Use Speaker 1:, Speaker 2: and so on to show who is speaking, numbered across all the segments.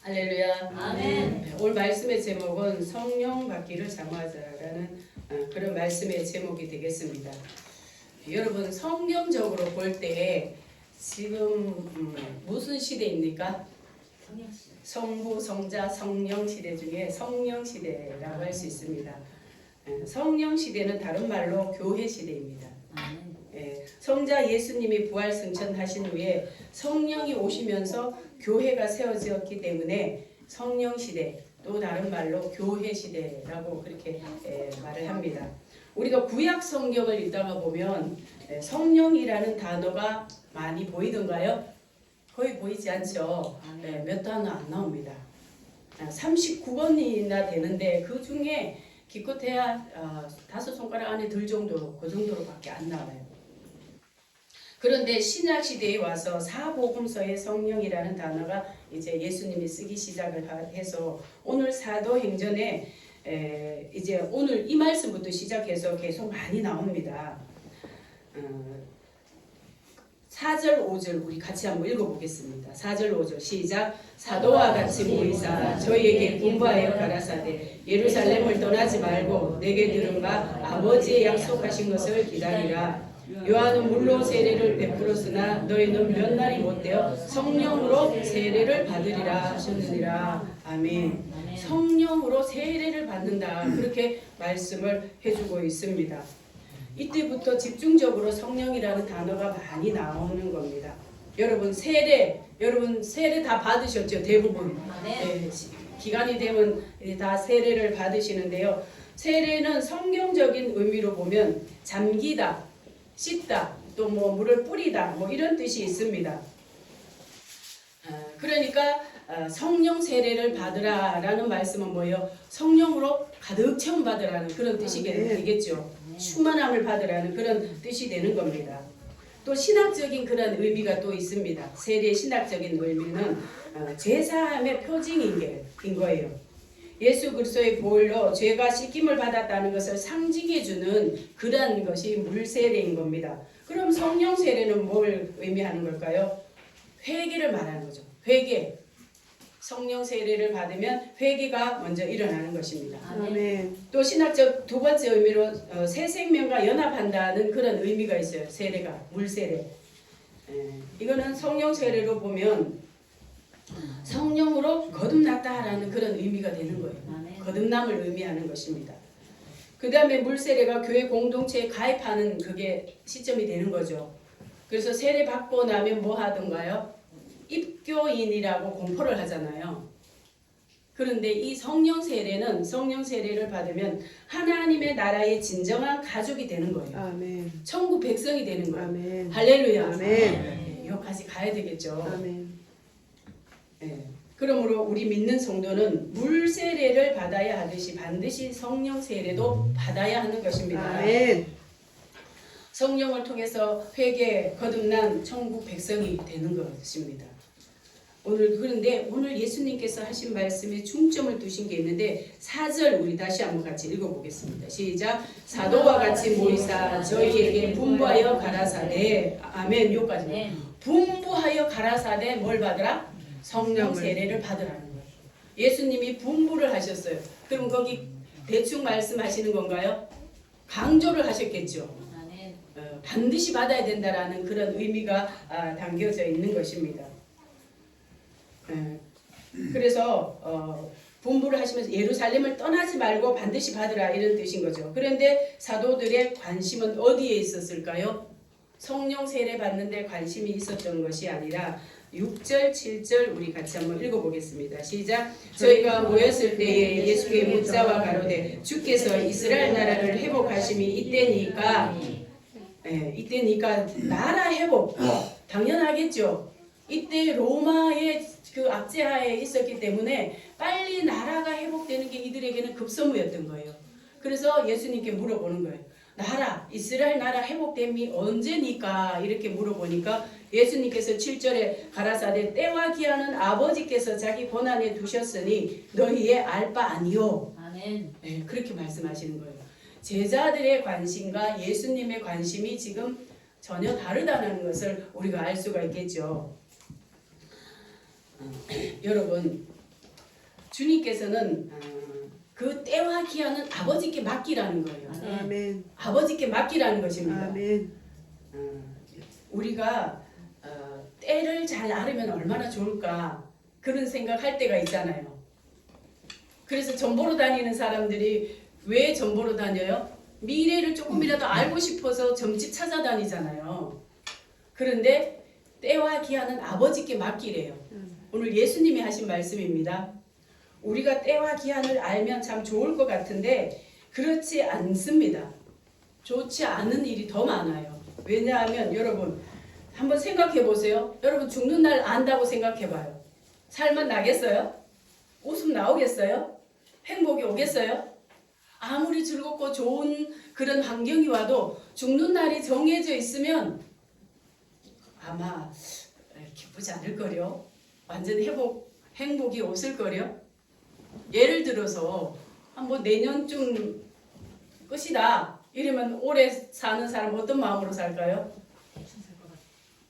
Speaker 1: 할렐루야.
Speaker 2: 아멘.
Speaker 1: 오늘 말씀의 제목은 성령 받기를 사모하자라는 그런 말씀의 제목이 되겠습니다. 여러분 성경적으로 볼 때 지금 무슨 시대입니까? 성부, 성자, 성령 시대 중에 성령 시대라고 할 수 있습니다. 성령 시대는 다른 말로 교회 시대입니다. 성자 예수님이 부활 승천하신 후에 성령이 오시면서 교회가 세워졌기 때문에 성령 시대, 또 다른 말로 교회 시대라고 그렇게 말을 합니다. 우리가 구약 성경을 읽다가 보면 성령이라는 단어가 많이 보이던가요? 거의 보이지 않죠. 몇 단어 안 나옵니다. 39번이나 되는데 그 중에 기껏해야 5손가락 안에 들 정도, 그 정도로밖에 안 나와요. 그런데 신약 시대에 와서 사복음서의 성령이라는 단어가 이제 예수님이 쓰기 시작을 해서 오늘 사도행전에 이제 오늘 이 말씀부터 시작해서 계속 많이 나옵니다. 4절 5절 우리 같이 한번 읽어보겠습니다. 4절 5절 시작. 사도와 같이 모이사 저희에게 분부하여 가라사대 예루살렘을 떠나지 말고 내게 들은 바 아버지의 약속하신 것을 기다리라. 요한은 물로 세례를 베풀었으나 너희는 몇 날이 못되어 성령으로 세례를 받으리라 하셨느니라. 아멘. 성령으로 세례를 받는다, 그렇게 말씀을 해주고 있습니다. 이때부터 집중적으로 성령이라는 단어가 많이 나오는 겁니다. 여러분 세례 다 받으셨죠? 대부분. 기간이 되면 다 세례를 받으시는데요. 세례는 성경적인 의미로 보면 잠기다, 씻다, 또 물을 뿌리다, 이런 뜻이 있습니다. 그러니까 성령 세례를 받으라라는 말씀은 뭐예요? 성령으로 가득 채움 받으라는 그런 뜻이 되겠죠. 충만함을 받으라는 그런 뜻이 되는 겁니다. 또 신학적인 그런 의미가 또 있습니다. 세례의 신학적인 의미는 제사함의 표징인 거예요. 예수 그리스도의 보혈로 죄가 씻김을 받았다는 것을 상징해주는 그러한 것이 물세례인 겁니다. 그럼 성령 세례는 뭘 의미하는 걸까요? 회개를 말하는 거죠. 회개. 성령 세례를 받으면 회개가 먼저 일어나는 것입니다.
Speaker 2: 아멘.
Speaker 1: 또 신학적 두 번째 의미로 새 생명과 연합한다는 그런 의미가 있어요. 세례가 물세례. 이거는 성령 세례로 보면 성령으로 거듭났다라는 그런 의미가 되는 거예요. 거듭남을 의미하는 것입니다. 그 다음에 물세례가 교회 공동체에 가입하는 그게 시점이 되는 거죠. 그래서 세례 받고 나면 뭐 하던가요? 입교인이라고 공포를 하잖아요. 그런데 이 성령 세례를 받으면 하나님의 나라의 진정한 가족이 되는 거예요.
Speaker 2: 아멘.
Speaker 1: 천국 백성이 되는 거예요.
Speaker 2: 아멘.
Speaker 1: 할렐루야.
Speaker 2: 아멘.
Speaker 1: 여기까지 가야 되겠죠.
Speaker 2: 아멘.
Speaker 1: 그러므로 우리 믿는 성도는 물 세례를 받아야 하듯이 반드시 성령 세례도 받아야 하는 것입니다.
Speaker 2: 아멘.
Speaker 1: 성령을 통해서 회개, 거듭난 천국 백성이 되는 것입니다. 그런데 오늘 예수님께서 하신 말씀에 중점을 두신 게 있는데 4절 우리 다시 한번 같이 읽어보겠습니다. 시작. 사도와 같이 모이사 저희에게 분부하여 가라사대. 아멘. 요까지. 분부하여 가라사대 뭘 받으라? 성령 세례를 받으라는 거예요. 예수님이 분부를 하셨어요. 그럼 거기 대충 말씀하시는 건가요? 강조를 하셨겠죠. 반드시 받아야 된다라는 그런 의미가 담겨져 있는 것입니다. 그래서 분부를 하시면서 예루살렘을 떠나지 말고 반드시 받으라 이런 뜻인 거죠. 그런데 사도들의 관심은 어디에 있었을까요? 성령 세례 받는 데 관심이 있었던 것이 아니라 6절, 7절 우리 같이 한번 읽어보겠습니다. 시작. 저희가 모였을 때에 예수께 묻자와 가로되 주께서 이스라엘 나라를 회복하심이 이때니까 나라 회복 당연하겠죠. 이때 로마의 그 압제하에 있었기 때문에 빨리 나라가 회복되는 게 이들에게는 급선무였던 거예요. 그래서 예수님께 물어보는 거예요. 이스라엘 나라 회복됨이 언제니까? 이렇게 물어보니까 예수님께서 7절에 가라사대 때와 기한은 아버지께서 자기 권한에 두셨으니 너희의 알 바 아니요.
Speaker 3: 아멘.
Speaker 1: 그렇게 말씀하시는 거예요. 제자들의 관심과 예수님의 관심이 지금 전혀 다르다는 것을 우리가 알 수가 있겠죠. 여러분 주님께서는 그 때와 기한은 아버지께 맡기라는 거예요.
Speaker 2: 아멘.
Speaker 1: 아버지께 맡기라는 것입니다.
Speaker 2: 아멘.
Speaker 1: 우리가 때를 잘 알으면 얼마나 좋을까 그런 생각할 때가 있잖아요. 그래서 전보로 다니는 사람들이 왜 전보로 다녀요? 미래를 조금이라도 알고 싶어서 점집 찾아다니잖아요. 그런데 때와 기한은 아버지께 맡기래요. 오늘 예수님이 하신 말씀입니다. 우리가 때와 기한을 알면 참 좋을 것 같은데 그렇지 않습니다. 좋지 않은 일이 더 많아요. 왜냐하면 여러분 한번 생각해 보세요. 여러분 죽는 날 안다고 생각해 봐요. 살만 나겠어요? 웃음 나오겠어요? 행복이 오겠어요? 아무리 즐겁고 좋은 그런 환경이 와도 죽는 날이 정해져 있으면 아마 기쁘지 않을 거요. 완전 행복이 없을 거요. 예를 들어서 한번 내년쯤 끝이다 이러면 올해 사는 사람 어떤 마음으로 살까요?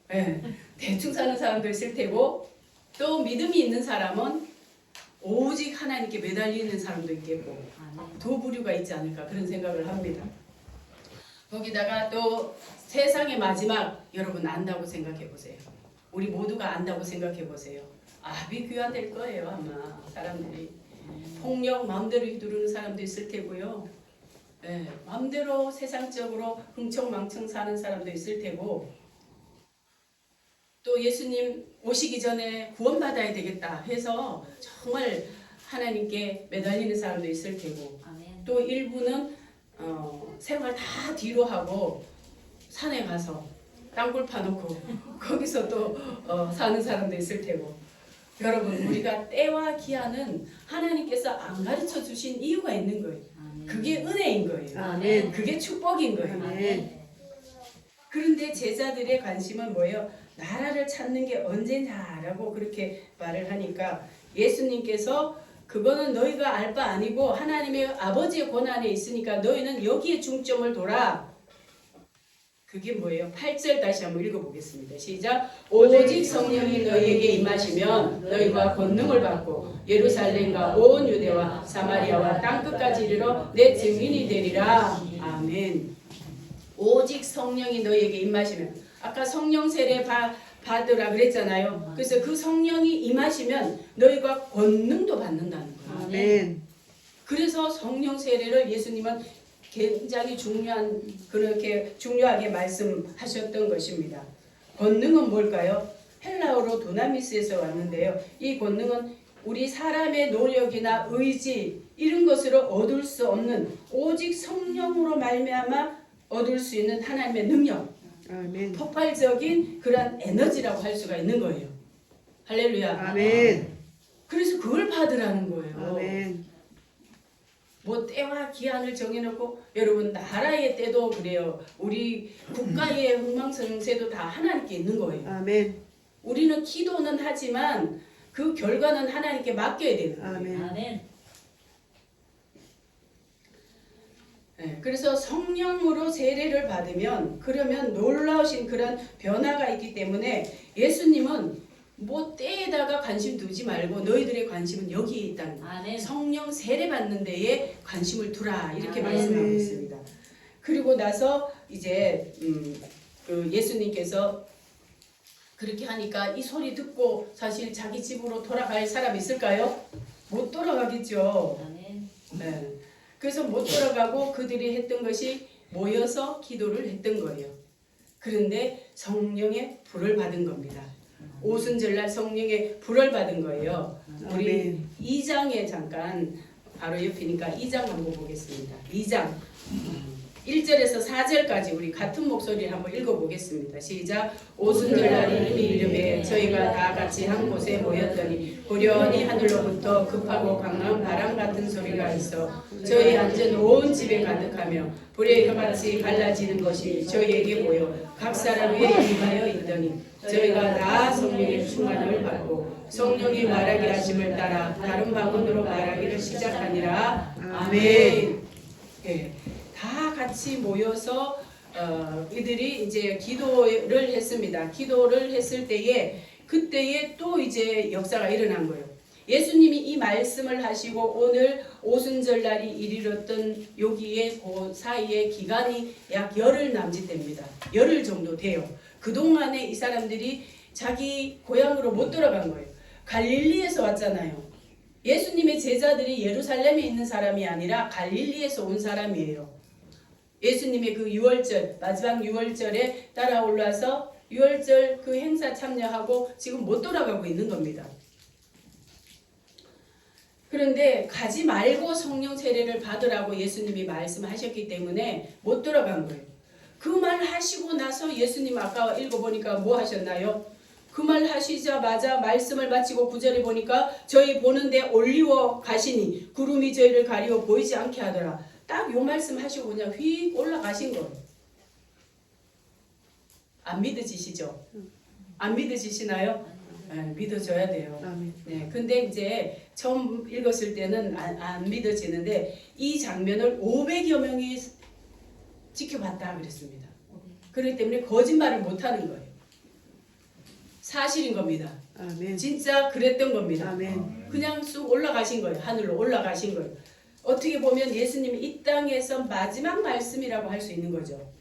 Speaker 1: 네, 대충 사는 사람도 있을 테고 또 믿음이 있는 사람은 오직 하나님께 매달리는 사람도 있겠고 두 부류가 있지 않을까 그런 생각을 합니다. 거기다가 또 세상의 마지막 여러분 안다고 생각해 보세요. 우리 모두가 안다고 생각해 보세요. 아비규환될 거예요. 아마 사람들이 폭력 마음대로 휘두르는 사람도 있을 테고요. 네, 마음대로 세상적으로 흥청망청 사는 사람도 있을 테고 또 예수님 오시기 전에 구원받아야 되겠다 해서 정말 하나님께 매달리는 사람도 있을 테고 또 일부는 생활 다 뒤로 하고 산에 가서 땅굴 파놓고 거기서 또 사는 사람도 있을 테고 여러분 우리가 때와 기한은 하나님께서 안 가르쳐 주신 이유가 있는 거예요. 그게 은혜인 거예요.
Speaker 2: 아멘.
Speaker 1: 그게 축복인 거예요.
Speaker 2: 아멘.
Speaker 1: 그런데 제자들의 관심은 뭐예요? 나라를 찾는 게 언제냐라고 그렇게 말을 하니까 예수님께서 그거는 너희가 알 바 아니고 하나님의 아버지의 권한에 있으니까 너희는 여기에 중점을 둬라. 그게 뭐예요? 8절 다시 한번 읽어보겠습니다. 시작. 오직 성령이 너희에게 임하시면 너희가 권능을 받고 예루살렘과 온 유대와 사마리아와 땅끝까지 이르러 내 증인이 되리라. 아멘. 오직 성령이 너희에게 임하시면 아까 성령 세례 받으라 그랬잖아요. 그래서 그 성령이 임하시면 너희가 권능도 받는다는 거예요.
Speaker 2: 아멘.
Speaker 1: 그래서 성령 세례를 예수님은 굉장히 그렇게 중요하게 말씀하셨던 것입니다. 권능은 뭘까요? 헬라어로 두나미스에서 왔는데요. 이 권능은 우리 사람의 노력이나 의지 이런 것으로 얻을 수 없는 오직 성령으로 말미암아 얻을 수 있는 하나님의 능력,
Speaker 2: 아멘.
Speaker 1: 폭발적인 그런 에너지라고 할 수가 있는 거예요. 할렐루야.
Speaker 2: 아멘.
Speaker 1: 그래서 그걸 받으라는 거예요.
Speaker 2: 아멘.
Speaker 1: 뭐 때와 기한을 정해놓고 여러분 나라의 때도 그래요. 우리 국가의 흥망성쇠도 다 하나님께 있는 거예요.
Speaker 2: 아멘.
Speaker 1: 우리는 기도는 하지만 그 결과는 하나님께 맡겨야 되는 거예요.
Speaker 2: 아멘.
Speaker 1: 네, 그래서 성령으로 세례를 받으면 그러면 놀라우신 그런 변화가 있기 때문에 예수님은 뭐 때에다가 관심 두지 말고 너희들의 관심은 여기에 있다는 거예요. 성령 세례 받는 데에 관심을 두라 이렇게 말씀하고 있습니다. 그리고 나서 이제 그 예수님께서 그렇게 하니까 이 소리 듣고 사실 자기 집으로 돌아갈 사람 있을까요? 못 돌아가겠죠. 네. 그래서 못 돌아가고 그들이 했던 것이 모여서 기도를 했던 거예요. 그런데 성령의 불을 받은 겁니다. 오순절날 성령의 불을 받은 거예요. 우리 2장에 잠깐 바로 옆이니까 2장 한번 보겠습니다. 2장 1절에서 4절까지 우리 같은 목소리를 한번 읽어보겠습니다. 시작. 오순절날 이름에 저희가 다 같이 한 곳에 모였더니 고련히 하늘로부터 급하고 강한 바람 같은 소리가 있어 저희 앉은 온 집에 가득하며 불의 혀같이 갈라지는 것이 저희에게 보여 각 사람 위에 임하여 있더니 저희가 다 성령의 충만을 받고 성령이 말하게 하심을 따라 다른 방언으로 말하기를 시작하니라. 아멘. 예. 다 같이 모여서 이들이 이제 기도를 했습니다. 기도를 했을 때에 그때에 또 이제 역사가 일어난 거예요. 예수님이 이 말씀을 하시고 오늘 오순절날이 이르렀던 여기에 그 사이에 기간이 약 열흘 남짓됩니다. 열흘 정도 돼요. 그동안에 이 사람들이 자기 고향으로 못 돌아간 거예요. 갈릴리에서 왔잖아요. 예수님의 제자들이 예루살렘에 있는 사람이 아니라 갈릴리에서 온 사람이에요. 예수님의 그 유월절, 마지막 유월절에 따라 올라서 유월절 그 행사 참여하고 지금 못 돌아가고 있는 겁니다. 그런데 가지 말고 성령 세례를 받으라고 예수님이 말씀하셨기 때문에 못 돌아간 거예요. 그 말 하시고 나서 예수님 아까 읽어보니까 뭐 하셨나요? 그 말 하시자마자 말씀을 마치고 9절에 보니까 저희 보는데 올리워 가시니 구름이 저희를 가리워 보이지 않게 하더라. 딱 요 말씀 하시고 그냥 휙 올라가신 거예요. 안 믿어지시죠? 안 믿어지시나요? 네, 믿어줘야 돼요.
Speaker 2: 아멘.
Speaker 1: 네, 근데 이제 처음 읽었을 때는 안 믿어지는데 이 장면을 500여 명이 지켜봤다 그랬습니다. 그렇기 때문에 거짓말을 못하는 거예요. 사실인 겁니다.
Speaker 2: 아멘.
Speaker 1: 진짜 그랬던 겁니다.
Speaker 2: 아멘.
Speaker 1: 그냥 쑥 올라가신 거예요. 하늘로 올라가신 거예요. 어떻게 보면 예수님이 이 땅에서 마지막 말씀이라고 할 수 있는 거죠.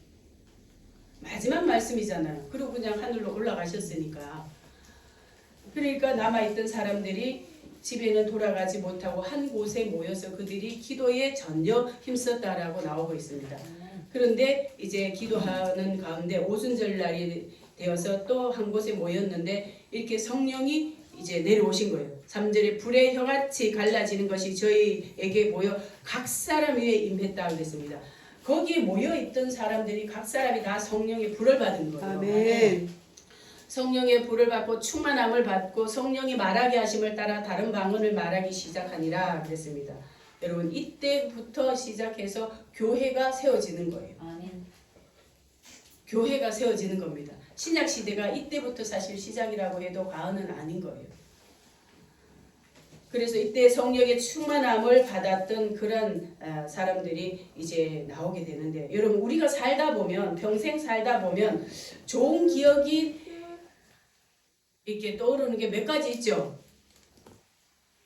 Speaker 1: 마지막 말씀이잖아요. 그리고 그냥 하늘로 올라가셨으니까. 그러니까 남아있던 사람들이 집에는 돌아가지 못하고 한 곳에 모여서 그들이 기도에 전혀 힘썼다라고 나오고 있습니다. 그런데 이제 기도하는 가운데 오순절날이 되어서 또 한 곳에 모였는데 이렇게 성령이 이제 내려오신 거예요. 3절에 불의 혀같이 갈라지는 것이 저희에게 모여 각 사람 위에 임했다 그랬습니다. 거기에 모여있던 사람들이 각 사람이 다 성령의 불을 받은 거예요.
Speaker 2: 아멘.
Speaker 1: 성령의 불을 받고 충만함을 받고 성령이 말하게 하심을 따라 다른 방언을 말하기 시작하니라 그랬습니다. 여러분 이때부터 시작해서 교회가 세워지는 거예요.
Speaker 3: 아멘.
Speaker 1: 교회가 세워지는 겁니다. 신약 시대가 이때부터 사실 시작이라고 해도 과언은 아닌 거예요. 그래서 이때 성령의 충만함을 받았던 그런 사람들이 이제 나오게 되는데 여러분 우리가 살다 보면 평생 살다 보면 좋은 기억이 이렇게 떠오르는 게 몇 가지 있죠.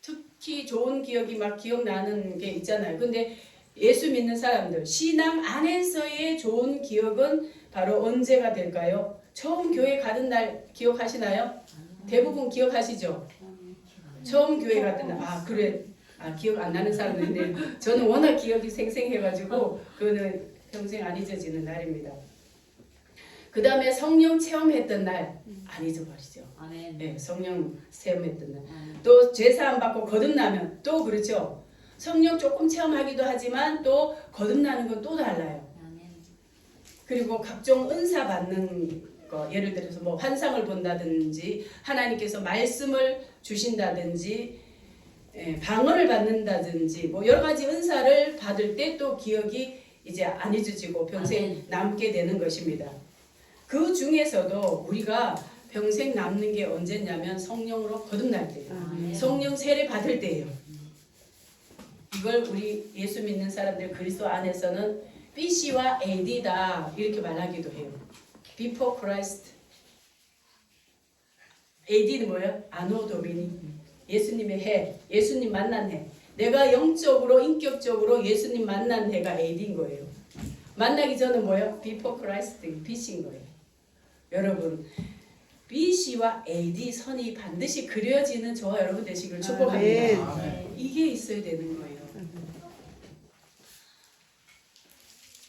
Speaker 1: 특히 좋은 기억이 막 기억나는 게 있잖아요. 근데 예수 믿는 사람들 신앙 안에서의 좋은 기억은 바로 언제가 될까요? 처음 교회 가는 날 기억하시나요? 대부분 기억하시죠? 처음 교회 갔던 날. 그래. 기억 안 나는 사람들인데 저는 워낙 기억이 생생해가지고 그거는 평생 안 잊어지는 날입니다. 그 다음에 성령 체험했던 날 안 잊어버리죠.
Speaker 3: 아멘.
Speaker 1: 네, 성령 체험했던 날.
Speaker 3: 아멘.
Speaker 1: 또 제사함 받고 거듭나면 또 그렇죠. 성령 조금 체험하기도 하지만 또 거듭나는 건 또 달라요.
Speaker 3: 아멘.
Speaker 1: 그리고 각종 은사 받는 거 예를 들어서 뭐 환상을 본다든지 하나님께서 말씀을 주신다든지 방언을 받는다든지 뭐 여러 가지 은사를 받을 때 또 기억이 이제 안 잊어지고 평생 남게 되는 것입니다. 그 중에서도 우리가 평생 남는 게 언제냐면 성령으로 거듭날 때예요.
Speaker 2: 아멘.
Speaker 1: 성령 세례 받을 때예요. 이걸 우리 예수 믿는 사람들 그리스도 안에서는 BC와 AD다 이렇게 말하기도 해요. Before Christ. AD는 뭐예요? 아노 도미니. 예수님의 해, 예수님 만난 해. 내가 영적으로 인격적으로 예수님 만난 해가 AD인 거예요. 만나기 전은 뭐예요? Before Christ, BC인 거예요. 여러분 BC와 AD 선이 반드시 그려지는 저와 여러분 되시길 축복합니다.
Speaker 2: 아멘.
Speaker 1: 이게 있어야 되는 거예요.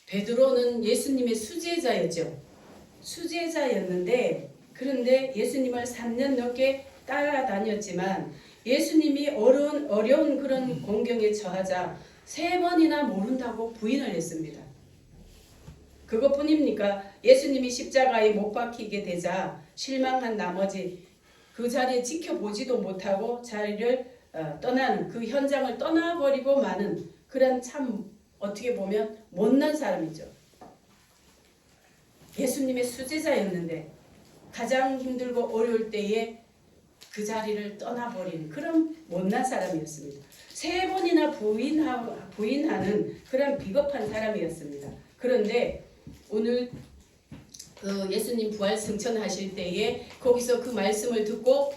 Speaker 1: 베드로는 예수님의 수제자였죠. 수제자였는데 그런데 예수님을 3년 넘게 따라다녔지만 예수님이 어려운 그런 공경에 처하자 3번이나 모른다고 부인을 했습니다. 그것뿐입니까? 예수님이 십자가에 못 박히게 되자 실망한 나머지 그 자리에 지켜보지도 못하고 자리를 떠나는 그 현장을 떠나버리고 마는 그런 참 어떻게 보면 못난 사람이죠. 예수님의 수제자였는데 가장 힘들고 어려울 때에 그 자리를 떠나버린 그런 못난 사람이었습니다. 3번이나 부인하는 그런 비겁한 사람이었습니다. 그런데 오늘 예수님 부활 승천하실 때에 거기서 그 말씀을 듣고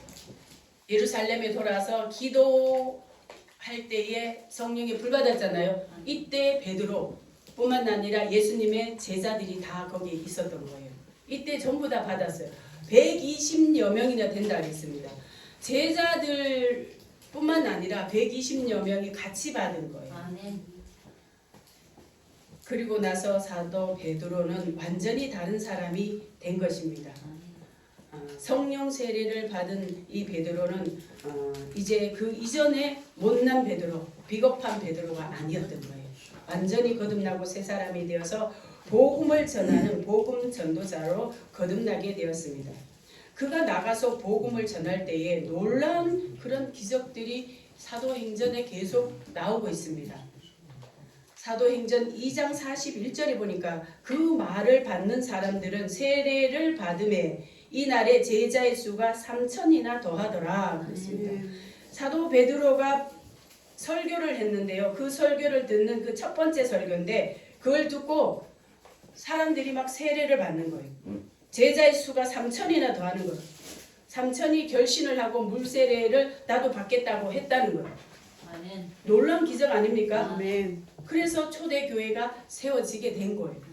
Speaker 1: 예루살렘에 돌아서 기도할 때에 성령이 불받았잖아요. 이때 베드로뿐만 아니라 예수님의 제자들이 다 거기에 있었던 거예요. 이때 전부 다 받았어요. 120여 명이나 된다 그랬습니다. 제자들뿐만 아니라 120여 명이 같이 받은 거예요.
Speaker 3: 아멘.
Speaker 1: 그리고 나서 사도 베드로는 완전히 다른 사람이 된 것입니다. 성령 세례를 받은 이 베드로는 이제 그 이전에 못난 베드로, 비겁한 베드로가 아니었던 거예요. 완전히 거듭나고 새 사람이 되어서 복음을 전하는 복음 전도자로 거듭나게 되었습니다. 그가 나가서 복음을 전할 때에 놀라운 그런 기적들이 사도행전에 계속 나오고 있습니다. 사도행전 2장 41절에 보니까 그 말을 받는 사람들은 세례를 받음에 이날에 제자의 수가 3,000이나 더하더라 그랬습니다. 사도 베드로가 설교를 했는데요. 그 설교를 듣는 그 첫 번째 설교인데 그걸 듣고 사람들이 막 세례를 받는 거예요. 제자의 수가 3,000이나 더하는 거예요. 3,000이 결신을 하고 물세례를 나도 받겠다고 했다는 거예요.
Speaker 3: 아멘.
Speaker 1: 놀라운 기적 아닙니까?
Speaker 2: 아멘.
Speaker 1: 그래서 초대교회가 세워지게 된 거예요.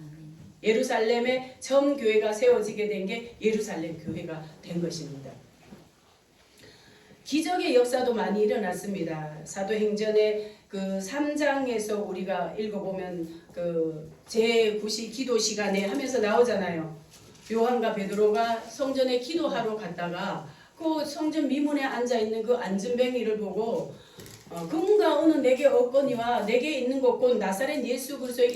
Speaker 1: 예루살렘에 처음 교회가 세워지게 된 게 예루살렘 교회가 된 것입니다. 기적의 역사도 많이 일어났습니다. 사도행전의 그 3장에서 우리가 읽어보면 그 제9시 기도 시간에 하면서 나오잖아요. 요한과 베드로가 성전에 기도하러 갔다가 그 성전 미문에 앉아있는 그 안진뱅이를 보고 금과 은은 내게 없거니와 내게 있는 것 곧 나사렛 예수 그리스도의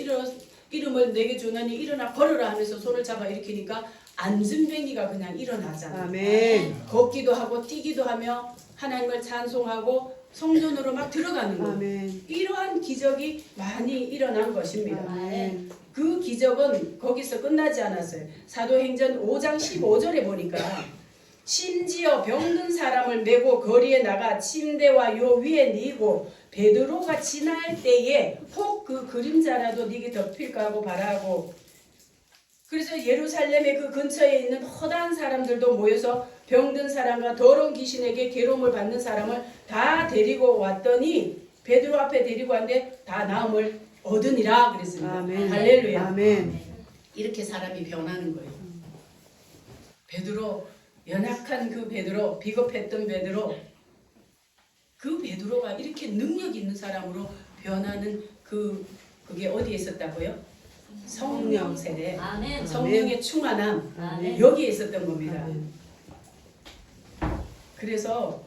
Speaker 1: 이름을 내게 주노니 일어나 걸으라 하면서 손을 잡아 일으키니까 안진뱅이가 그냥 일어나잖아요.
Speaker 2: 아멘.
Speaker 1: 걷기도 하고 뛰기도 하며 하나님을 찬송하고 성전으로 막 들어가는 거예요.
Speaker 2: 아멘.
Speaker 1: 이러한 기적이 많이 일어난 것입니다.
Speaker 2: 아멘.
Speaker 1: 그 기적은 거기서 끝나지 않았어요. 사도행전 5장 15절에 보니까 심지어 병든 사람을 메고 거리에 나가 침대와 요 위에 뉘고 베드로가 지날 때에 혹 그 그림자라도 네게 덮일까 하고 바라고 그래서 예루살렘의 그 근처에 있는 허다한 사람들도 모여서 병든 사람과 더러운 귀신에게 괴로움을 받는 사람을 다 데리고 왔더니 베드로 앞에 데리고 왔는데 다 나음을 얻으니라 그랬습니다.
Speaker 2: 아멘.
Speaker 1: 할렐루야.
Speaker 2: 아멘.
Speaker 1: 이렇게 사람이 변하는 거예요. 베드로 연약한 그 베드로 비겁했던 베드로 그 베드로가 이렇게 능력 있는 사람으로 변하는 그게 어디에 있었다고요? 성령 세례.
Speaker 3: 아멘.
Speaker 1: 성령의 충만함
Speaker 3: 아멘.
Speaker 1: 여기에 있었던 겁니다.
Speaker 2: 아멘.
Speaker 1: 그래서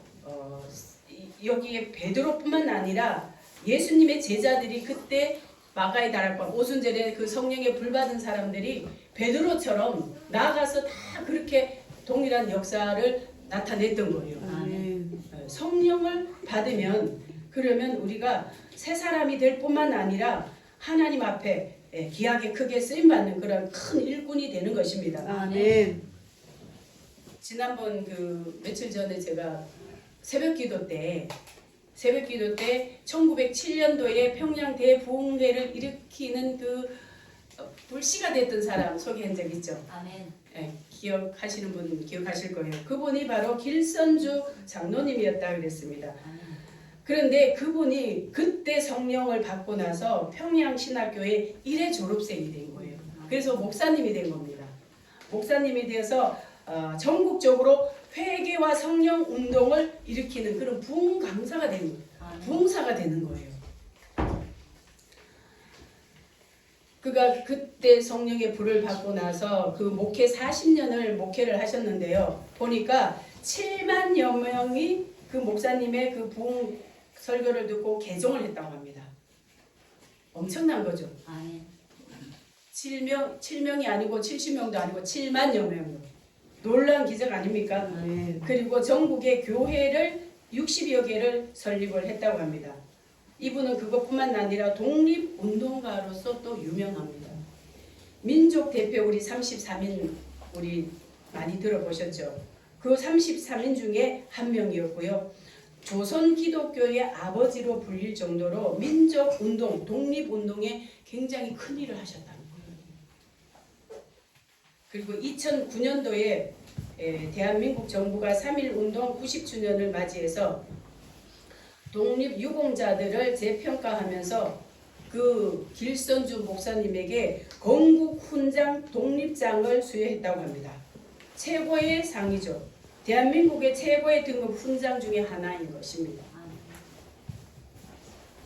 Speaker 1: 여기에 베드로뿐만 아니라 예수님의 제자들이 그때 마가의 다락방 오순절에 그 성령에 불받은 사람들이 베드로처럼 나아가서 다 그렇게 동일한 역사를 나타냈던 거예요.
Speaker 2: 아멘.
Speaker 1: 성령을 받으면 그러면 우리가 새 사람이 될 뿐만 아니라 하나님 앞에 귀하게 크게 쓰임받는 그런 큰 일꾼이 되는 것입니다.
Speaker 2: 아멘.
Speaker 1: 지난번 그 며칠 전에 제가 새벽기도 때 1907년도에 평양 대부흥회를 일으키는 그 불씨가 됐던 사람 소개한 적 있죠?
Speaker 3: 아멘.
Speaker 1: 기억하시는 분 기억하실 거예요. 그분이 바로 길선주 장로님이었다 그랬습니다.
Speaker 3: 아멘.
Speaker 1: 그런데 그분이 그때 성령을 받고 나서 평양신학교의 1회 졸업생이 된 거예요. 그래서 목사님이 된 겁니다. 목사님이 되어서 전국적으로 회개와 성령 운동을 일으키는 그런 부흥 강사가 되는 거예요. 부흥사가 되는 거예요. 그가 그때 성령의 불을 받고 나서 그 목회 40년을 목회를 하셨는데요. 보니까 7만여 명이 그 목사님의 그 부흥 설교를 듣고 개종을 했다고 합니다. 엄청난 거죠.
Speaker 3: 아멘.
Speaker 1: 7명이 아니고 70명도 아니고 7만여 명. 놀라운 기적 아닙니까?
Speaker 2: 아멘.
Speaker 1: 그리고 전국의 교회를 60여 개를 설립을 했다고 합니다. 이분은 그것뿐만 아니라 독립운동가로서 또 유명합니다. 민족 대표 우리 33인 우리 많이 들어보셨죠? 그 33인 중에 한 명이었고요. 조선 기독교의 아버지로 불릴 정도로 민족운동, 독립운동에 굉장히 큰 일을 하셨다는 거예요. 그리고 2009년도에 대한민국 정부가 3.1운동 90주년을 맞이해서 독립유공자들을 재평가하면서 그 길선주 목사님에게 건국훈장 독립장을 수여했다고 합니다. 최고의 상이죠. 대한민국의 최고의 등급 훈장 중에 하나인 것입니다.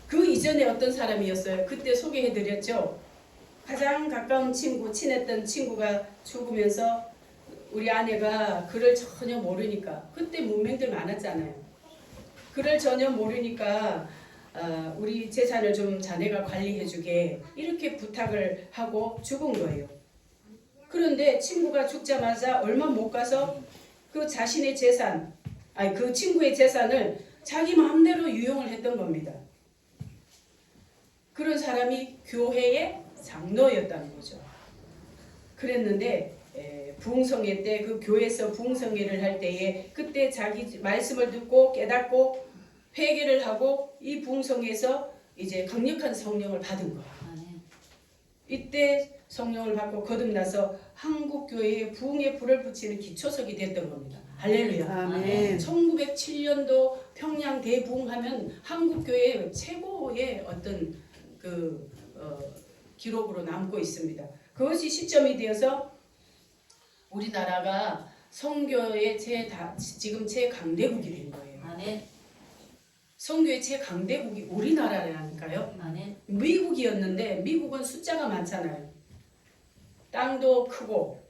Speaker 1: 그 이전에 어떤 사람이었어요? 그때 소개해드렸죠. 가장 가까운 친구, 친했던 친구가 죽으면서 우리 아내가 그를 전혀 모르니까, 그때 문맹들 많았잖아요. 그를 전혀 모르니까 우리 재산을 좀 자네가 관리해주게 이렇게 부탁을 하고 죽은 거예요. 그런데 친구가 죽자마자 얼마 못 가서 그 자신의 재산, 그 친구의 재산을 자기 마음대로 유용을 했던 겁니다. 그런 사람이 교회의 장로였다는 거죠. 그랬는데 부흥성회 때 그 교회에서 부흥성회를 할 때에 그때 자기 말씀을 듣고 깨닫고 회개를 하고 이 부흥성회에서 이제 강력한 성령을 받은 거야. 이때 성령을 받고 거듭나서 한국교회에 부흥의 불을 붙이는 기초석이 됐던 겁니다. 할렐루야.
Speaker 2: 아멘.
Speaker 1: 1907년도 평양 대부흥하면 한국교회의 최고의 어떤 기록으로 남고 있습니다. 그것이 시점이 되어서 우리나라가 선교의 지금 최강대국이 된 거예요.
Speaker 3: 아멘.
Speaker 1: 선교의 최강대국이 우리나라라니까요.
Speaker 3: 아멘.
Speaker 1: 미국이었는데 미국은 숫자가 많잖아요. 땅도 크고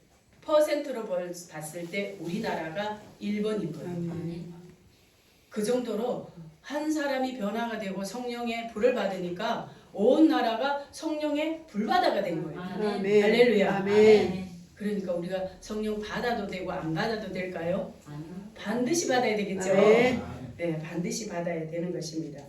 Speaker 1: 퍼센트로 봤을 때 우리나라가 1번인 거예요.
Speaker 3: 아멘.
Speaker 1: 그 정도로 한 사람이 변화가 되고 성령의 불을 받으니까 온 나라가 성령의 불바다가 된 거예요.
Speaker 3: 아멘.
Speaker 1: 할렐루야.
Speaker 3: 아멘.
Speaker 1: 그러니까 우리가 성령 받아도 되고 안 받아도 될까요?
Speaker 3: 아멘.
Speaker 1: 반드시 받아야 되겠죠.
Speaker 2: 아멘.
Speaker 1: 네, 반드시 받아야 되는 것입니다.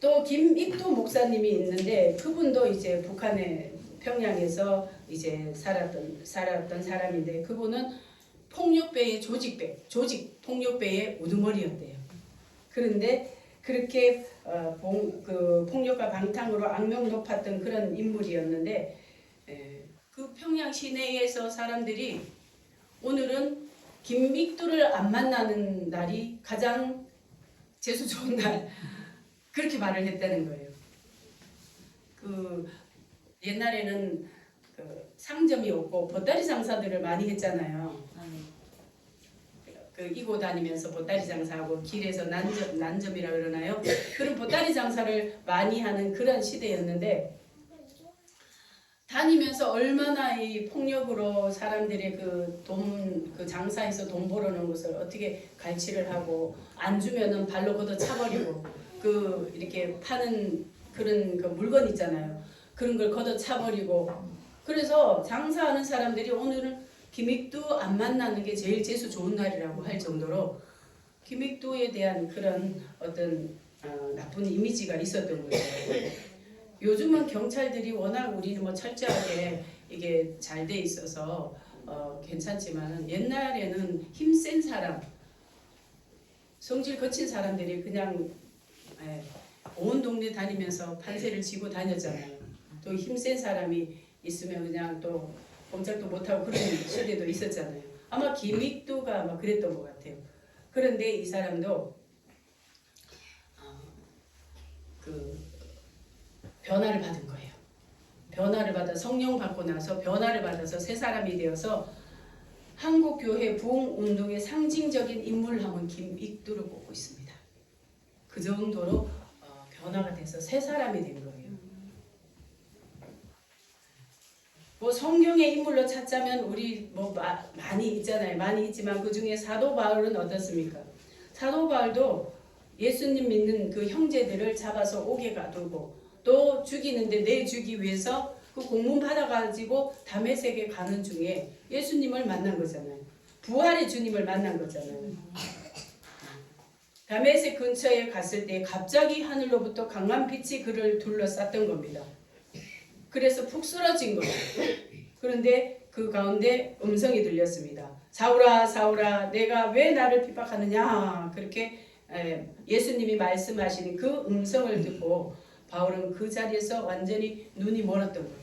Speaker 1: 또 김익도 목사님이 있는데 그분도 이제 북한의 평양에서 이제 살았던 사람인데 그분은 폭력배의 조직 폭력배의 우두머리였대요. 그런데 그렇게 그 폭력과 방탕으로 악명 높았던 그런 인물이었는데 그 평양 시내에서 사람들이 오늘은 김익도를 안 만나는 날이 가장 재수 좋은 날 그렇게 말을 했다는 거예요. 그 옛날에는 그 상점이 없고 보따리 장사들을 많이 했잖아요.
Speaker 3: 아멘.
Speaker 1: 그 이고 다니면서 보따리 장사하고 길에서 난점이라 그러나요? 그런 보따리 장사를 많이 하는 그런 시대였는데 다니면서 얼마나 이 폭력으로 사람들의 그 장사에서 돈 벌어놓은 것을 어떻게 갈취를 하고 안 주면은 발로 걷어 차버리고 그 이렇게 파는 그런 그 물건 있잖아요. 그런 걸 걷어 차버리고 그래서 장사하는 사람들이 오늘은 김익도 안 만나는 게 제일 재수 좋은 날이라고 할 정도로 김익도에 대한 그런 어떤 나쁜 이미지가 있었던 거죠. 요즘은 경찰들이 워낙 우리는 뭐 철저하게 이게 잘 돼 있어서 괜찮지만 옛날에는 힘센 사람, 성질 거친 사람들이 그냥 온 동네 다니면서 판세를 쥐고 다녔잖아요. 또 힘센 사람이 있으면 그냥 또 꼼짝도 못하고 그런 시대도 있었잖아요. 아마 김익도가 아마 그랬던 것 같아요. 그런데 이 사람도 변화를 받은 거예요. 변화를 받아 성령 받고 나서 변화를 받아서 새 사람이 되어서 한국교회 부흥운동의 상징적인 인물을 하면 김익도를 꼽고 있습니다. 그 정도로 변화가 돼서 새 사람이 된 거예요. 뭐 성경의 인물로 찾자면 우리 뭐 많이 있잖아요. 많이 있지만 그 중에 사도 바울은 어떻습니까? 사도 바울도 예수님 믿는 그 형제들을 잡아서 옥에 가두고 또 죽이는데 내주기 위해서 그 공문 받아가지고 다메섹에 가는 중에 예수님을 만난 거잖아요. 부활의 주님을 만난 거잖아요. 다메섹 근처에 갔을 때 갑자기 하늘로부터 강한 빛이 그를 둘러쌌던 겁니다. 그래서 푹 쓰러진 거예요. 그런데 그 가운데 음성이 들렸습니다. 사울아 사울아 내가 왜 나를 핍박하느냐. 그렇게 예수님이 말씀하시는 그 음성을 듣고 바울은 그 자리에서 완전히 눈이 멀었던 거예요.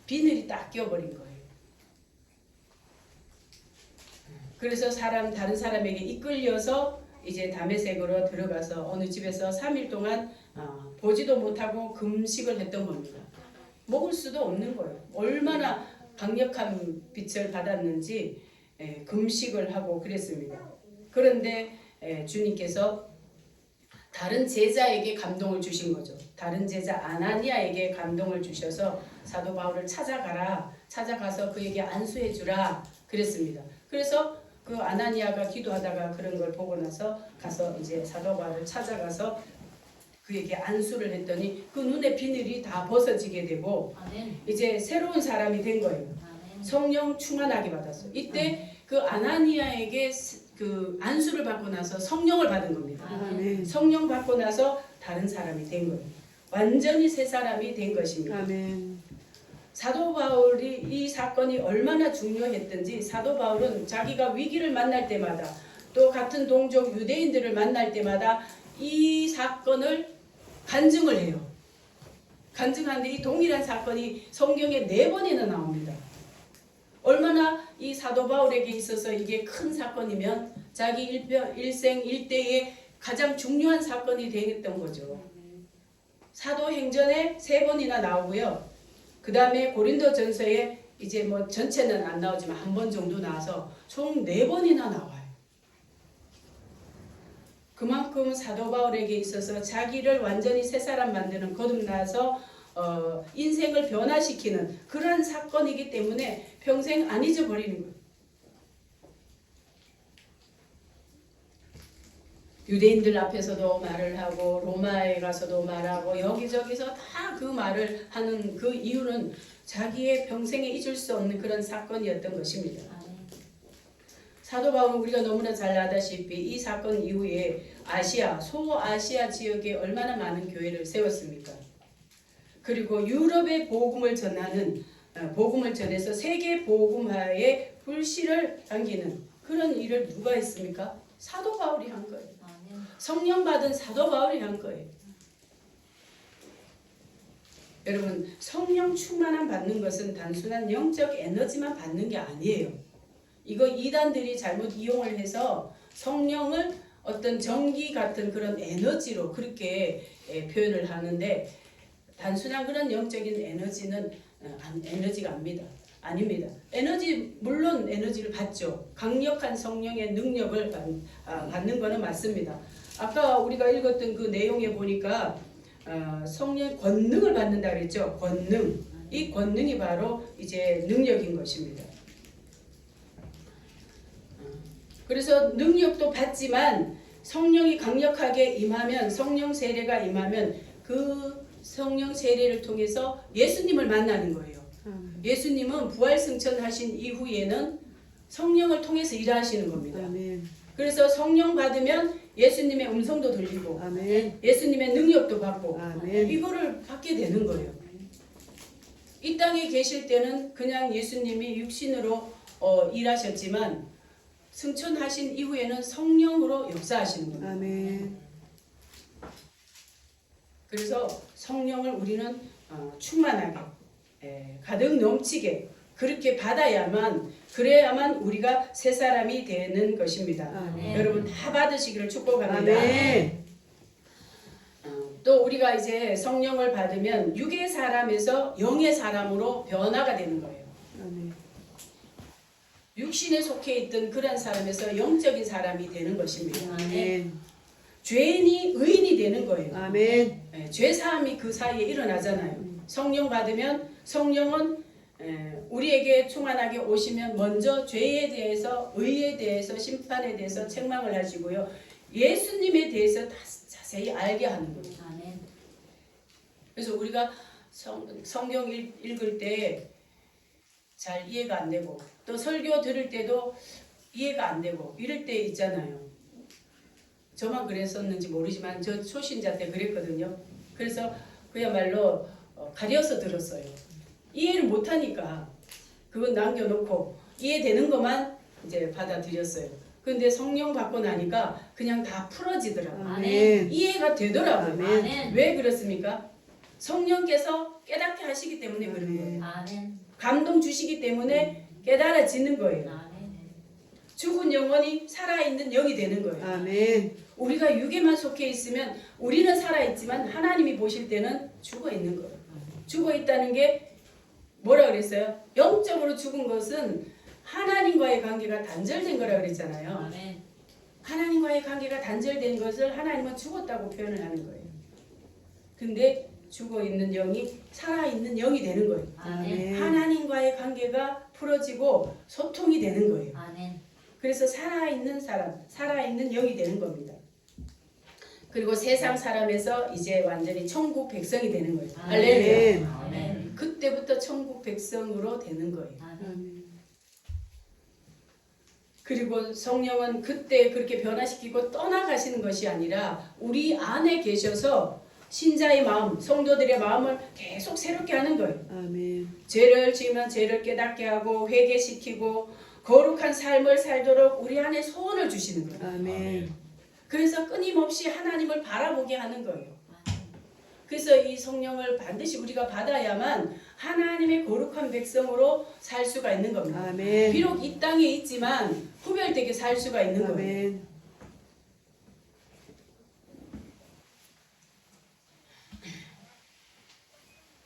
Speaker 1: 비늘이 딱 끼어버린 거예요. 그래서 다른 사람에게 이끌려서 이제 다메섹으로 들어가서 어느 집에서 3일 동안 보지도 못하고 금식을 했던 겁니다. 먹을 수도 없는 거예요. 얼마나 강력한 빛을 받았는지 금식을 하고 그랬습니다. 그런데 주님께서 다른 제자에게 감동을 주신 거죠. 다른 제자 아나니아에게 감동을 주셔서 사도 바울을 찾아가서 그에게 안수해 주라 그랬습니다. 그래서 그 아나니아가 기도하다가 그런 걸 보고 나서 가서 이제 사도 바울을 찾아가서 그에게 안수를 했더니 그 눈의 비늘이 다 벗어지게 되고 이제 새로운 사람이 된 거예요. 성령 충만하게 받았어요. 이때 그 아나니아에게 그 안수를 받고 나서 성령을 받은 겁니다.
Speaker 2: 아멘.
Speaker 1: 성령 받고 나서 다른 사람이 된 거예요. 완전히 새 사람이 된 것입니다.
Speaker 2: 아멘.
Speaker 1: 사도 바울이 이 사건이 얼마나 중요했던지 사도 바울은 자기가 위기를 만날 때마다 또 같은 동족 유대인들을 만날 때마다 이 사건을 간증을 해요. 간증하는데 이 동일한 사건이 성경에 4번이나 나옵니다. 얼마나 이 사도 바울에게 있어서 이게 큰 사건이면 자기 일생 일대의 가장 중요한 사건이 되었던 거죠. 사도행전에 3번이나 나오고요. 그 다음에 고린도전서에 이제 뭐 전체는 안 나오지만 1번 정도 나와서 총 4번이나 나와요. 그만큼 사도 바울에게 있어서 자기를 완전히 새 사람 만드는 거듭나서 인생을 변화시키는 그런 사건이기 때문에 평생 안 잊어버리는 거예요. 유대인들 앞에서도 말을 하고 로마에 가서도 말하고 여기저기서 다 그 말을 하는 그 이유는 자기의 평생에 잊을 수 없는 그런 사건이었던 것입니다. 사도 바울은 우리가 너무나 잘 아다시피 이 사건 이후에 소아시아 지역에 얼마나 많은 교회를 세웠습니까? 그리고 유럽의 복음을 전해서 세계 복음화에 불씨를 당기는 그런 일을 누가 했습니까? 사도 바울이 한 거예요. 성령 받은 사도 바울이 한 거예요. 여러분, 성령 충만함 받는 것은 단순한 영적 에너지만 받는 게 아니에요. 이거 이단들이 잘못 이용을 해서 성령을 어떤 전기 같은 그런 에너지로 그렇게 표현을 하는데 단순한 그런 영적인 에너지는 에너지가 아닙니다. 물론 에너지를 받죠. 강력한 성령의 능력을 받는 거는 맞습니다. 아까 우리가 읽었던 그 내용에 보니까 성령 권능을 받는다 그랬죠. 권능. 이 권능이 바로 이제 능력인 것입니다. 그래서 능력도 받지만 성령이 강력하게 임하면 성령 세례가 임하면 그 성령 세례를 통해서 예수님을 만나는 거예요. 예수님은 부활 승천하신 이후에는 성령을 통해서 일하시는 겁니다.
Speaker 2: 아멘.
Speaker 1: 그래서 성령 받으면 예수님의 음성도 들리고
Speaker 2: 아멘.
Speaker 1: 예수님의 능력도 받고
Speaker 2: 아멘.
Speaker 1: 이거를 받게 되는 거예요. 이 땅에 계실 때는 그냥 예수님이 육신으로 일하셨지만 승천하신 이후에는 성령으로 역사하시는 겁니다.
Speaker 2: 아멘.
Speaker 1: 그래서 성령을 우리는 충만하게 가득 넘치게 그렇게 그래야만 우리가 새 사람이 되는 것입니다.
Speaker 2: 아멘.
Speaker 1: 여러분 다 받으시기를 축복합니다.
Speaker 2: 아멘.
Speaker 1: 또 우리가 이제 성령을 받으면 육의 사람에서 영의 사람으로 변화가 되는 거예요.
Speaker 2: 아멘.
Speaker 1: 육신에 속해 있던 그런 사람에서 영적인 사람이 되는 것입니다.
Speaker 2: 아멘.
Speaker 1: 죄인이 의인이 되는 거예요.
Speaker 2: 아멘.
Speaker 1: 죄 사함이 그 사이에 일어나잖아요. 성령 받으면 성령은 우리에게 충만하게 오시면 먼저 죄에 대해서 의에 대해서 심판에 대해서 책망을 하시고요. 예수님에 대해서 다 자세히 알게 하는 거예요. 그래서 우리가 성경 읽을 때 잘 이해가 안 되고 또 설교 들을 때도 이해가 안 되고 이럴 때 있잖아요. 저만 그랬었는지 모르지만 저 초신자 때 그랬거든요. 그래서 그야말로 가려서 들었어요. 이해를 못하니까 그건 남겨놓고 이해되는 것만 이제 받아들였어요. 근데 성령 받고 나니까 그냥 다 풀어지더라고요.
Speaker 2: 아멘.
Speaker 1: 이해가 되더라고요.
Speaker 2: 아멘.
Speaker 1: 왜 그렇습니까? 성령께서 깨닫게 하시기 때문에 그런 거예요.
Speaker 3: 아멘.
Speaker 1: 감동 주시기 때문에 깨달아지는 거예요.
Speaker 3: 아멘.
Speaker 1: 죽은 영혼이 살아있는 영이 되는 거예요.
Speaker 2: 아멘.
Speaker 1: 우리가 육에만 속해 있으면 우리는 살아있지만 하나님이 보실 때는 죽어있는 거예요. 죽어있다는 게 뭐라 그랬어요? 영적으로 죽은 것은 하나님과의 관계가 단절된 거라 그랬잖아요.
Speaker 3: 아멘.
Speaker 1: 하나님과의 관계가 단절된 것을 하나님은 죽었다고 표현을 하는 거예요. 근데 죽어있는 영이 살아있는 영이 되는 거예요.
Speaker 3: 아멘.
Speaker 1: 하나님과의 관계가 풀어지고 소통이 되는 거예요.
Speaker 3: 아멘.
Speaker 1: 그래서 살아있는 사람, 살아있는 영이 되는 겁니다. 그리고 세상 사람에서 이제 완전히 천국 백성이 되는 거예요. 할렐루야.
Speaker 3: 아멘.
Speaker 1: 그때부터 천국 백성으로 되는 거예요.
Speaker 3: 아멘.
Speaker 1: 그리고 성령은 그때 그렇게 변화시키고 떠나가시는 것이 아니라 우리 안에 계셔서 신자의 마음, 성도들의 마음을 계속 새롭게 하는 거예요.
Speaker 2: 아멘.
Speaker 1: 죄를 지으면 죄를 깨닫게 하고 회개시키고 거룩한 삶을 살도록 우리 안에 소원을 주시는 거예요.
Speaker 2: 아멘.
Speaker 1: 그래서 끊임없이 하나님을 바라보게 하는 거예요. 그래서 이 성령을 반드시 우리가 받아야만 하나님의 거룩한 백성으로 살 수가 있는 겁니다.
Speaker 2: 아멘.
Speaker 1: 비록 이 땅에 있지만 구별되게 살 수가 있는 거예요.
Speaker 2: 아멘.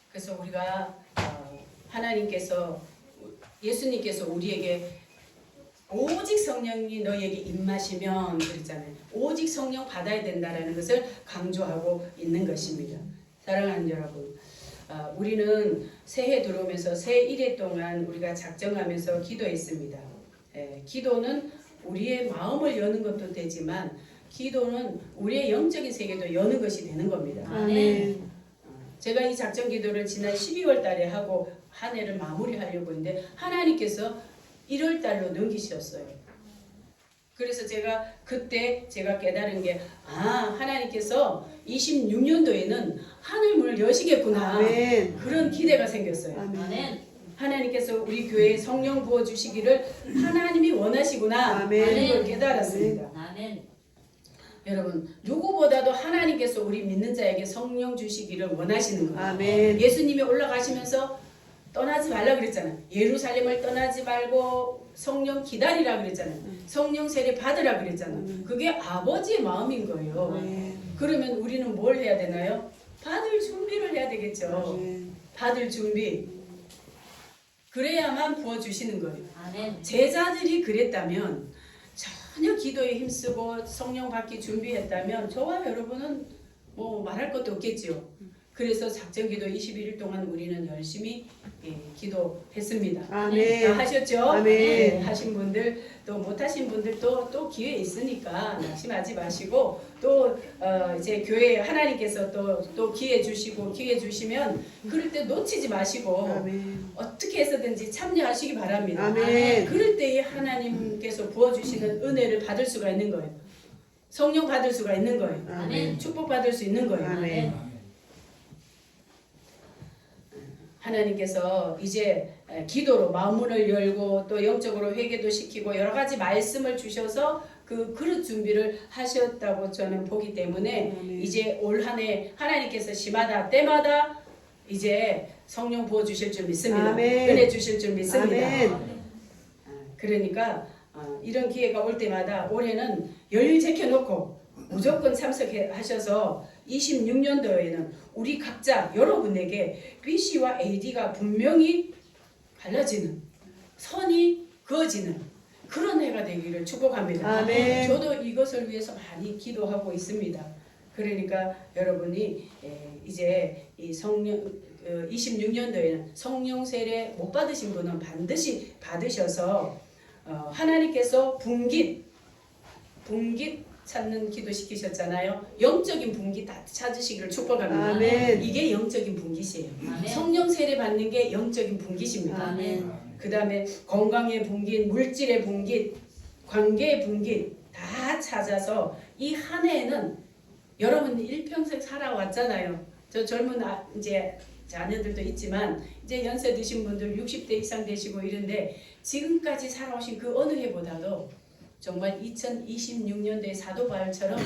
Speaker 1: 그래서 우리가 하나님께서 예수님께서 우리에게 오직 성령이 너희에게 임하시면 그랬잖아요. 오직 성령 받아야 된다라는 것을 강조하고 있는 것입니다. 사랑하는 여러분, 우리는 새해 들어오면서 새 1회 동안 우리가 작정하면서 기도했습니다. 기도는 우리의 마음을 여는 것도 되지만 기도는 우리의 영적인 세계도 여는 것이 되는 겁니다.
Speaker 2: 아멘.
Speaker 1: 제가 이 작정 기도를 지난 12월 달에 하고 한 해를 마무리하려고 했는데 하나님께서 1월 달로 넘기셨어요. 그래서 제가 그때 깨달은 게 하나님께서 26년도에는 하늘문을 여시겠구나.
Speaker 2: 아멘.
Speaker 1: 그런 기대가 생겼어요.
Speaker 3: 아멘.
Speaker 1: 하나님께서 우리 교회에 성령 부어주시기를 하나님이 원하시구나.
Speaker 2: 아멘.
Speaker 1: 하는 걸 깨달았습니다.
Speaker 3: 아멘.
Speaker 1: 여러분 누구보다도 하나님께서 우리 믿는 자에게 성령 주시기를 원하시는 거예요.
Speaker 2: 아멘.
Speaker 1: 예수님이 올라가시면서 떠나지 말라 그랬잖아요. 예루살렘을 떠나지 말고 성령 기다리라 그랬잖아요. 성령 세례 받으라 그랬잖아요. 그게 아버지의 마음인 거예요.
Speaker 2: 아멘.
Speaker 1: 그러면 우리는 뭘 해야 되나요? 받을 준비를 해야 되겠죠.
Speaker 2: 아멘.
Speaker 1: 받을 준비. 그래야만 부어주시는 거예요.
Speaker 3: 아멘.
Speaker 1: 제자들이 그랬다면 전혀 기도에 힘쓰고 성령 받기 준비했다면 저와 여러분은 뭐 말할 것도 없겠지요. 그래서 작정기도 21일 동안 우리는 열심히 기도했습니다.
Speaker 2: 아멘.
Speaker 1: 다 하셨죠?
Speaker 2: 아멘.
Speaker 1: 하신 분들 또 못하신 분들도 또 기회 있으니까 낙심하지 마시고 또 이제 교회 하나님께서 또 기회 주시고 기회 주시면 그럴 때 놓치지 마시고
Speaker 2: 아멘.
Speaker 1: 어떻게 해서든지 참여하시기 바랍니다.
Speaker 2: 아멘.
Speaker 1: 그럴 때에 하나님께서 부어주시는 은혜를 받을 수가 있는 거예요. 성령 받을 수가 있는 거예요.
Speaker 2: 아멘.
Speaker 1: 축복 받을 수 있는 거예요.
Speaker 2: 아멘.
Speaker 1: 하나님께서 이제 기도로 마음문을 열고 또 영적으로 회개도 시키고 여러 가지 말씀을 주셔서 그 그릇 준비를 하셨다고 저는 보기 때문에 이제 올 한 해 하나님께서 시마다 때마다 이제 성령 부어 주실 줄 믿습니다.
Speaker 2: 아멘.
Speaker 1: 은혜 주실 줄 믿습니다.
Speaker 2: 아멘.
Speaker 1: 그러니까 이런 기회가 올 때마다 올해는 열 제껴놓고 무조건 참석하셔서 26년도에는 우리 각자 여러분에게 BC와 AD가 분명히 갈라지는 선이 그어지는 그런 해가 되기를 축복합니다.
Speaker 2: 아멘.
Speaker 1: 저도 이것을 위해서 많이 기도하고 있습니다. 그러니까 여러분이 이제 이 성령 26년도에는 성령 세례 못 받으신 분은 반드시 받으셔서 하나님께서 분깃 찾는 기도 시키셨잖아요. 영적인 분깃 다 찾으시기를 축복합니다.
Speaker 2: 아멘.
Speaker 1: 이게 영적인 분깃이에요.
Speaker 3: 아멘.
Speaker 1: 성령 세례 받는 게 영적인 분깃입니다.
Speaker 3: 아멘.
Speaker 1: 그 다음에 건강의 분깃, 물질의 분깃, 관계의 분깃 다 찾아서 이 한 해에는 여러분 일평생 살아왔잖아요. 저 젊은 이제 자녀들도 있지만 이제 연세 드신 분들 60대 이상 되시고 이런데 지금까지 살아오신 그 어느 해보다도 정말 2026년도의 사도 바울처럼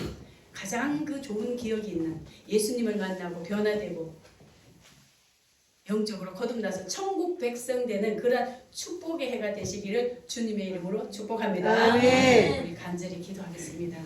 Speaker 1: 가장 그 좋은 기억이 있는 예수님을 만나고 변화되고 영적으로 거듭나서 천국 백성 되는 그러한 축복의 해가 되시기를 주님의 이름으로 축복합니다.
Speaker 2: 아멘.
Speaker 1: 우리 간절히 기도하겠습니다.